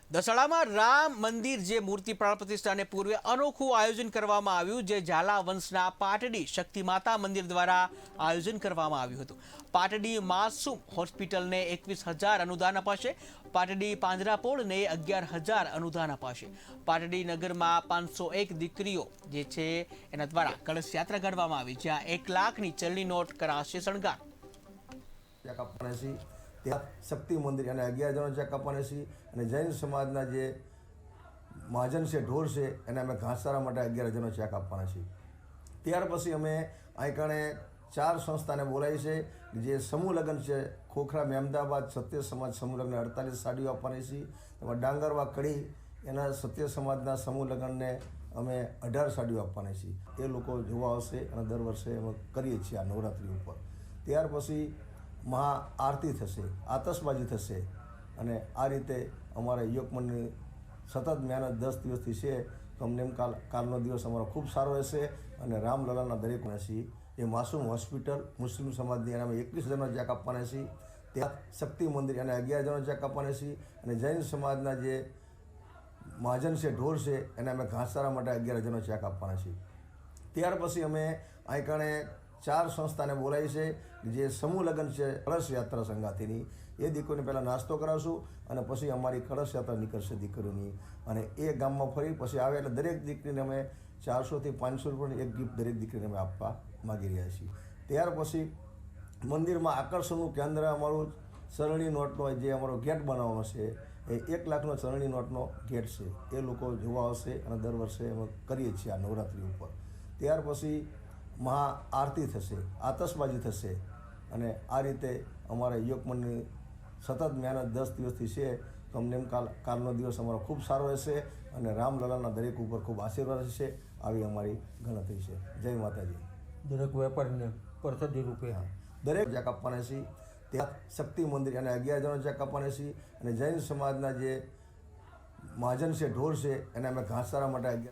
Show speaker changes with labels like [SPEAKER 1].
[SPEAKER 1] દસાડામાં રામ મંદિર જે મૂર્તિ પ્રાણ પ્રતિષ્ઠાને પૂર્વે અનોખું આયોજન કરવામાં આવ્યું, જે ઝાલા વંશના પાટડી શક્તિ માતા મંદિર દ્વારા આયોજન કરવામાં આવ્યું હતું। પાટડી માસૂમ હોસ્પિટલને 21,000 અનુદાન અપાશે। પાટડી પાંજરાપોળને 11,000 અનુદાન અપાશે। પાટડી નગરમાં 501 દીકરીઓ જે છે એના દ્વારા કળશ યાત્રા કાઢવામાં આવી, જ્યાં 1 લાખની ચલણી નોટ કરાશે શણગાર।
[SPEAKER 2] શક્તિ મંદિર અને 11 જણો ચેક આપવાના છે અને જૈન સમાજના જે મહાજન છે ઢોર છે એને અમે ઘાસચારા માટે 11 જણો ચેક આપવાના છે। ત્યાર પછી અમે અહીં કણે 4 સંસ્થાને બોલાવી છે, જે સમૂહ લગ્ન છે ખોખરા મહેમદાબાદ સત્ય સમાજ સમૂહ લગ્ન 48 સાડીઓ આપવાની છે। એમાં ડાંગરવા કડી એના સત્ય સમાજના સમૂહ લગ્નને અમે 18 સાડીઓ આપવાની છે। એ લોકો જોવા આવશે અને દર વર્ષે અમે કરીએ છીએ આ નવરાત્રિ ઉપર। ત્યાર પછી મહા આરતી થશે, આતશબાજી થશે અને આ રીતે અમારા યુવકમંડળની સતત મહેનત 10 દિવસથી છે, તો અમને કાલનો દિવસ અમારો ખૂબ સારો રહેશે અને રામલલાના દરેક છીએ। એ માસૂમ હોસ્પિટલ મુસ્લિમ સમાજની એને અમે 21 જણો ચેક આપવાના છીએ। ત્યાં શક્તિ મંદિર એને 11 જણો ચેક આપવાના છીએ અને જૈન સમાજના જે મહાજન છે ઢોર છે એને અમે ઘાસચારા માટે 11 જણો ચેક આપવાના છીએ। ત્યાર પછી અમે અહીં કણે 4 સંસ્થાને બોલાવી છે, જે સમૂહ લગ્ન છે કળશ યાત્રા સંગાથીની। એ દીકરીને પહેલાં નાસ્તો કરાવશું અને પછી અમારી કળશ યાત્રા નીકળશે દીકરીઓની, અને એ ગામમાં ફરી પછી આવે એટલે દરેક દીકરીને અમે 400 થી 500 રૂપિયાની એક ગિફ્ટ દરેક દીકરીને અમે આપવા માગી રહ્યા છીએ। ત્યાર પછી મંદિરમાં આકર્ષણનું કેન્દ્ર અમારું ચલણી નોટનો જે અમારો ગેટ બનાવવાનો છે, એ 1 લાખનો ચલણી નોટનો ગેટ છે। એ લોકો જોવા આવશે અને દર વર્ષે અમે કરીએ છીએ આ નવરાત્રિ ઉપર। ત્યાર પછી મહા આરતી થશે, આતશબાજી થશે અને આ રીતે અમારા યુવકમંડળની સતત મહેનત 10 દિવસથી છે, તો અમને કાલનો દિવસ અમારો ખૂબ સારો રહેશે અને રામલલાના દરેક ઉપર ખૂબ આશીર્વાદ રહેશે, આવી અમારી ગણતરી છે। જય માતાજી।
[SPEAKER 3] દરેક વેપારીને પ્રસાદી રૂપે
[SPEAKER 2] દરેક ચેક આપવાના છે। ત્યાં શક્તિ મંદિર એને 11 જણો ચેક આપવાના છે અને જૈન સમાજના જે મહાજન છે ઢોર છે એને અમે ઘાસચારા માટે 11